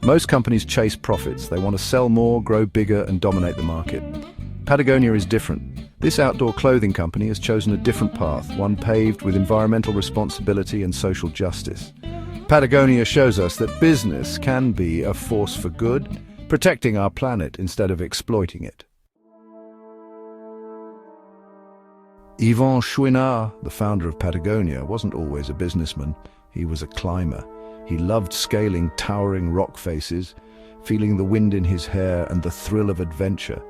Most companies chase profits. They want to sell more, grow bigger, and dominate the market. Patagonia is different. This outdoor clothing company has chosen a different path, one paved with environmental responsibility and social justice. Patagonia shows us that business can be a force for good, protecting our planet instead of exploiting it. Yvon Chouinard, the founder of Patagonia, wasn't always a businessman. He was a climber. He loved scaling towering rock faces, feeling the wind in his hair and the thrill of adventure.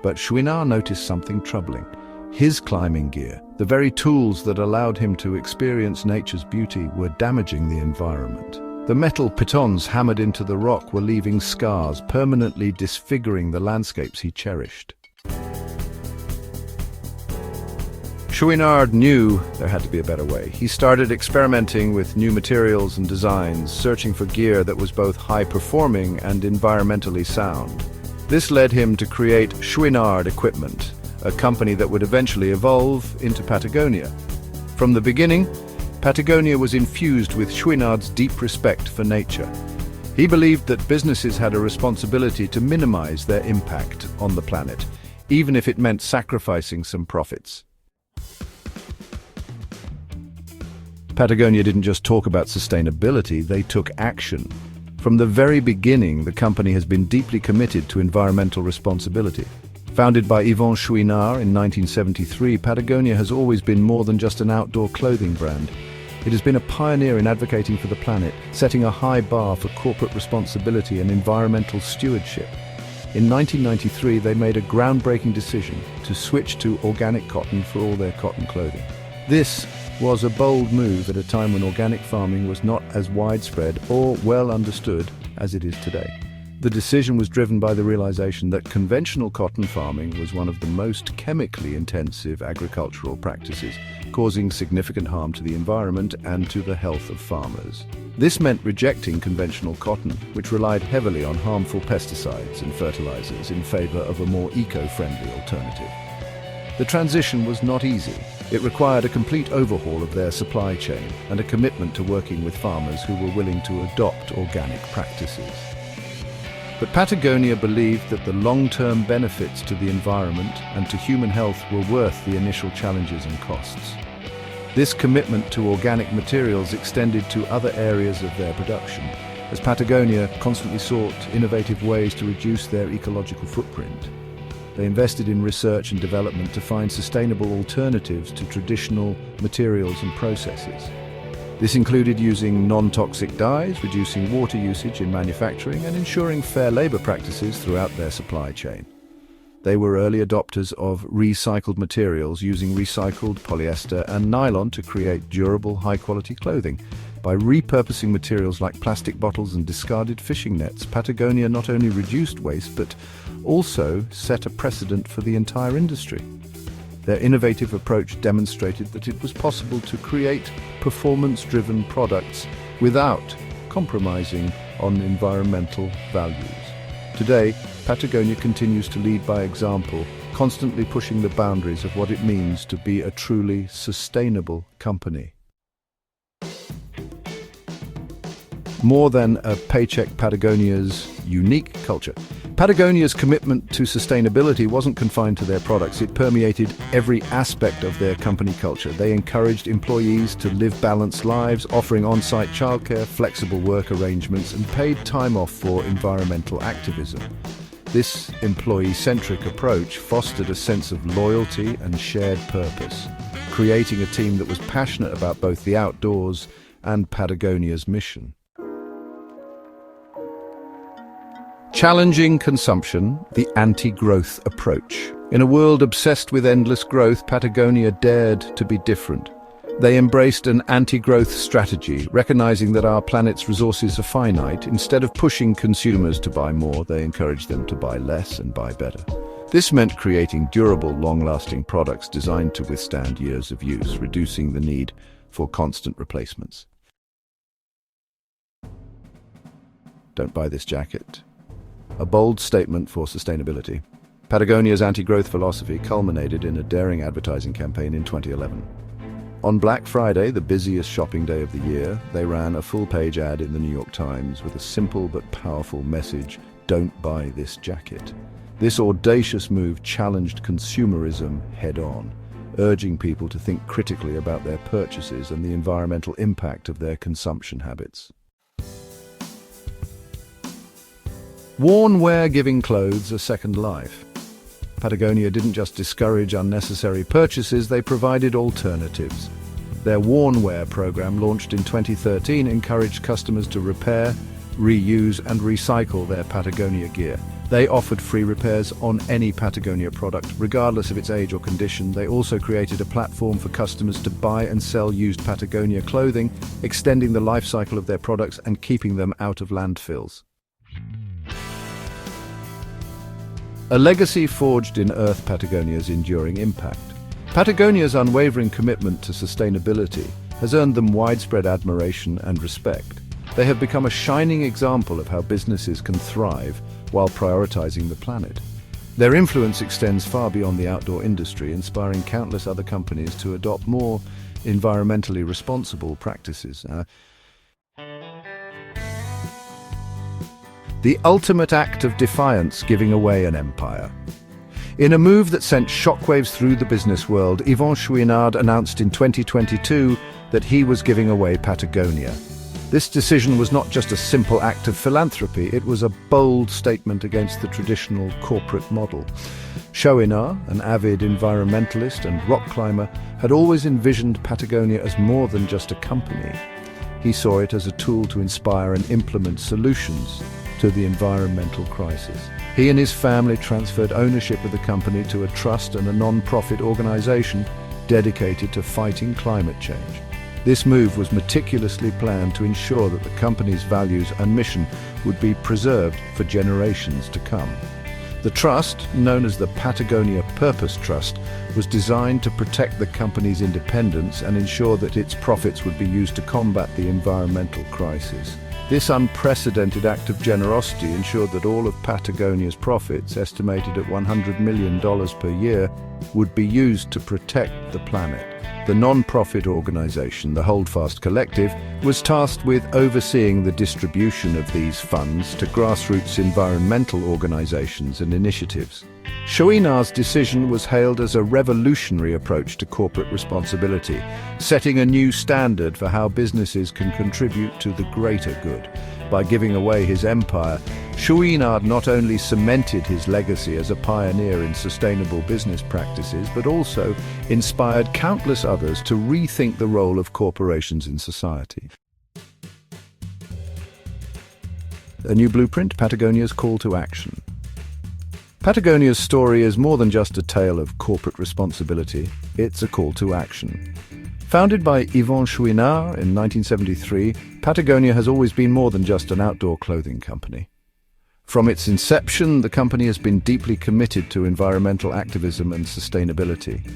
But Chouinard noticed something troubling. His climbing gear, the very tools that allowed him to experience nature's beauty, were damaging the environment. The metal pitons hammered into the rock were leaving scars, permanently disfiguring the landscapes he cherished. Chouinard knew there had to be a better way. He started experimenting with new materials and designs, searching for gear that was both high-performing and environmentally sound. This led him to create Chouinard Equipment, a company that would eventually evolve into Patagonia. From the beginning, Patagonia was infused with Chouinard's deep respect for nature. He believed that businesses had a responsibility to minimize their impact on the planet, even if it meant sacrificing some profits. Patagonia didn't just talk about sustainability, they took action. From the very beginning, the company has been deeply committed to environmental responsibility. Founded by Yvon Chouinard in 1973, Patagonia has always been more than just an outdoor clothing brand. It has been a pioneer in advocating for the planet, setting a high bar for corporate responsibility and environmental stewardship. In 1993, they made a groundbreaking decision to switch to organic cotton for all their cotton clothing. This was a bold move at a time when organic farming was not as widespread or well understood as it is today. The decision was driven by the realization that conventional cotton farming was one of the most chemically intensive agricultural practices, causing significant harm to the environment and to the health of farmers. This meant rejecting conventional cotton, which relied heavily on harmful pesticides and fertilizers in favor of a more eco-friendly alternative. The transition was not easy. It required a complete overhaul of their supply chain and a commitment to working with farmers who were willing to adopt organic practices. But Patagonia believed that the long-term benefits to the environment and to human health were worth the initial challenges and costs. This commitment to organic materials extended to other areas of their production, as Patagonia constantly sought innovative ways to reduce their ecological footprint. They invested in research and development to find sustainable alternatives to traditional materials and processes. This included using non-toxic dyes, reducing water usage in manufacturing, and ensuring fair labor practices throughout their supply chain. They were early adopters of recycled materials, using recycled polyester and nylon to create durable, high-quality clothing. By repurposing materials like plastic bottles and discarded fishing nets, Patagonia not only reduced waste, but also set a precedent for the entire industry. Their innovative approach demonstrated that it was possible to create performance-driven products without compromising on environmental values. Today, Patagonia continues to lead by example, constantly pushing the boundaries of what it means to be a truly sustainable company. More than a paycheck, Patagonia's unique culture. Patagonia's commitment to sustainability wasn't confined to their products. It permeated every aspect of their company culture. They encouraged employees to live balanced lives, offering on-site childcare, flexible work arrangements, and paid time off for environmental activism. This employee-centric approach fostered a sense of loyalty and shared purpose, creating a team that was passionate about both the outdoors and Patagonia's mission. Challenging consumption, the anti-growth approach. In a world obsessed with endless growth, Patagonia dared to be different. They embraced an anti-growth strategy, recognizing that our planet's resources are finite. Instead of pushing consumers to buy more, they encouraged them to buy less and buy better. This meant creating durable, long-lasting products designed to withstand years of use, reducing the need for constant replacements. Don't buy this jacket. A bold statement for sustainability. Patagonia's anti-growth philosophy culminated in a daring advertising campaign in 2011. On Black Friday, the busiest shopping day of the year, they ran a full-page ad in the New York Times with a simple but powerful message: "Don't buy this jacket." This audacious move challenged consumerism head-on, urging people to think critically about their purchases and the environmental impact of their consumption habits. Worn wear giving clothes a second life. Patagonia didn't just discourage unnecessary purchases, they provided alternatives. Their Worn Wear program, launched in 2013, encouraged customers to repair, reuse and recycle their Patagonia gear. They offered free repairs on any Patagonia product, regardless of its age or condition. They also created a platform for customers to buy and sell used Patagonia clothing, extending the life cycle of their products and keeping them out of landfills. A legacy forged in Earth. Patagonia's enduring impact. Patagonia's unwavering commitment to sustainability has earned them widespread admiration and respect. They have become a shining example of how businesses can thrive while prioritizing the planet. Their influence extends far beyond the outdoor industry, inspiring countless other companies to adopt more environmentally responsible practices. The ultimate act of defiance, giving away an empire. In a move that sent shockwaves through the business world, Yvon Chouinard announced in 2022 that he was giving away Patagonia. This decision was not just a simple act of philanthropy, it was a bold statement against the traditional corporate model. Chouinard, an avid environmentalist and rock climber, had always envisioned Patagonia as more than just a company. He saw it as a tool to inspire and implement solutions to the environmental crisis. He and his family transferred ownership of the company to a trust and a non-profit organization dedicated to fighting climate change. This move was meticulously planned to ensure that the company's values and mission would be preserved for generations to come. The trust, known as the Patagonia Purpose Trust, was designed to protect the company's independence and ensure that its profits would be used to combat the environmental crisis. This unprecedented act of generosity ensured that all of Patagonia's profits, estimated at $100 million per year, would be used to protect the planet. The non-profit organization, the Holdfast Collective, was tasked with overseeing the distribution of these funds to grassroots environmental organizations and initiatives. Chouinard's decision was hailed as a revolutionary approach to corporate responsibility, setting a new standard for how businesses can contribute to the greater good. By giving away his empire, Chouinard not only cemented his legacy as a pioneer in sustainable business practices, but also inspired countless others to rethink the role of corporations in society. A new blueprint, Patagonia's call to action. Patagonia's story is more than just a tale of corporate responsibility, it's a call to action. Founded by Yvon Chouinard in 1973, Patagonia has always been more than just an outdoor clothing company. From its inception, the company has been deeply committed to environmental activism and sustainability.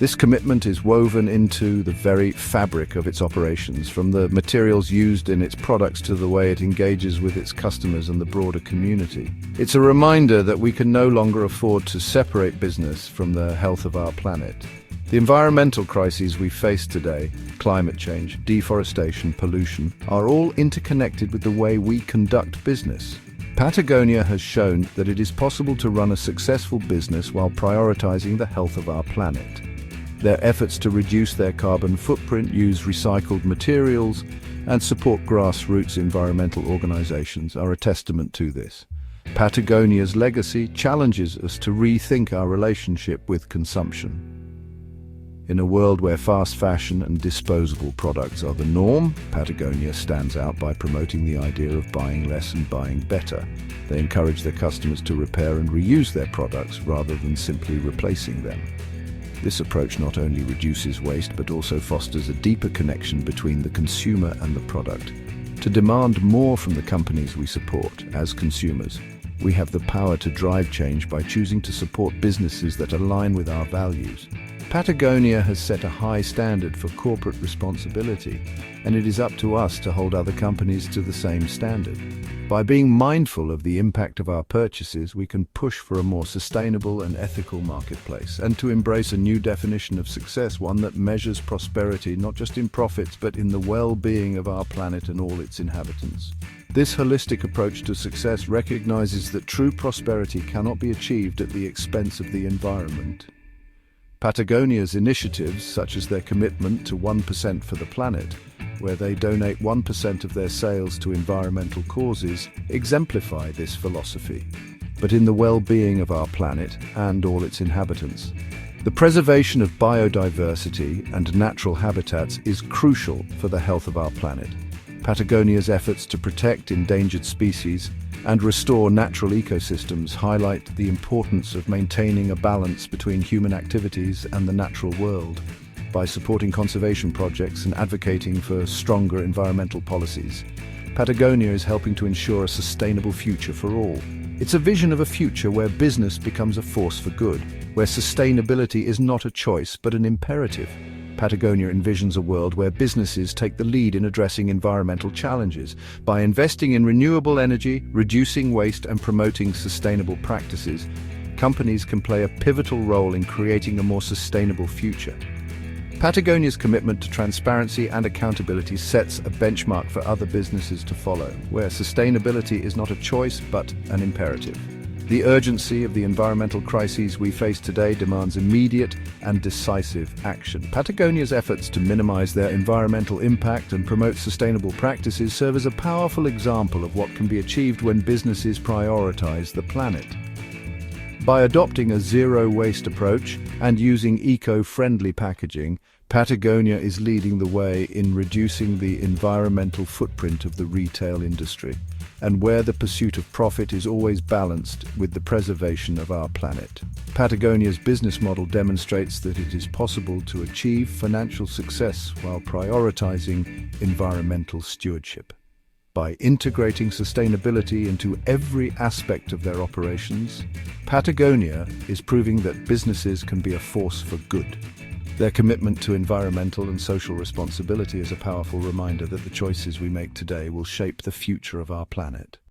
This commitment is woven into the very fabric of its operations, from the materials used in its products to the way it engages with its customers and the broader community. It's a reminder that we can no longer afford to separate business from the health of our planet. The environmental crises we face today, climate change, deforestation, pollution, are all interconnected with the way we conduct business. Patagonia has shown that it is possible to run a successful business while prioritizing the health of our planet. Their efforts to reduce their carbon footprint, use recycled materials, and support grassroots environmental organizations are a testament to this. Patagonia's legacy challenges us to rethink our relationship with consumption. In a world where fast fashion and disposable products are the norm, Patagonia stands out by promoting the idea of buying less and buying better. They encourage their customers to repair and reuse their products rather than simply replacing them. This approach not only reduces waste but also fosters a deeper connection between the consumer and the product. To demand more from the companies we support as consumers, we have the power to drive change by choosing to support businesses that align with our values. Patagonia has set a high standard for corporate responsibility, and it is up to us to hold other companies to the same standard. By being mindful of the impact of our purchases, we can push for a more sustainable and ethical marketplace, and to embrace a new definition of success, one that measures prosperity not just in profits but in the well-being of our planet and all its inhabitants. This holistic approach to success recognizes that true prosperity cannot be achieved at the expense of the environment. Patagonia's initiatives, such as their commitment to 1% for the planet, where they donate 1% of their sales to environmental causes, exemplify this philosophy, but in the well-being of our planet and all its inhabitants. The preservation of biodiversity and natural habitats is crucial for the health of our planet. Patagonia's efforts to protect endangered species and restore natural ecosystems highlight the importance of maintaining a balance between human activities and the natural world. By supporting conservation projects and advocating for stronger environmental policies, Patagonia is helping to ensure a sustainable future for all. It's a vision of a future where business becomes a force for good, where sustainability is not a choice but an imperative. Patagonia envisions a world where businesses take the lead in addressing environmental challenges. By investing in renewable energy, reducing waste, and promoting sustainable practices, companies can play a pivotal role in creating a more sustainable future. Patagonia's commitment to transparency and accountability sets a benchmark for other businesses to follow, where sustainability is not a choice but an imperative. The urgency of the environmental crises we face today demands immediate and decisive action. Patagonia's efforts to minimize their environmental impact and promote sustainable practices serve as a powerful example of what can be achieved when businesses prioritize the planet. By adopting a zero-waste approach and using eco-friendly packaging, Patagonia is leading the way in reducing the environmental footprint of the retail industry, and where the pursuit of profit is always balanced with the preservation of our planet. Patagonia's business model demonstrates that it is possible to achieve financial success while prioritizing environmental stewardship. By integrating sustainability into every aspect of their operations, Patagonia is proving that businesses can be a force for good. Their commitment to environmental and social responsibility is a powerful reminder that the choices we make today will shape the future of our planet.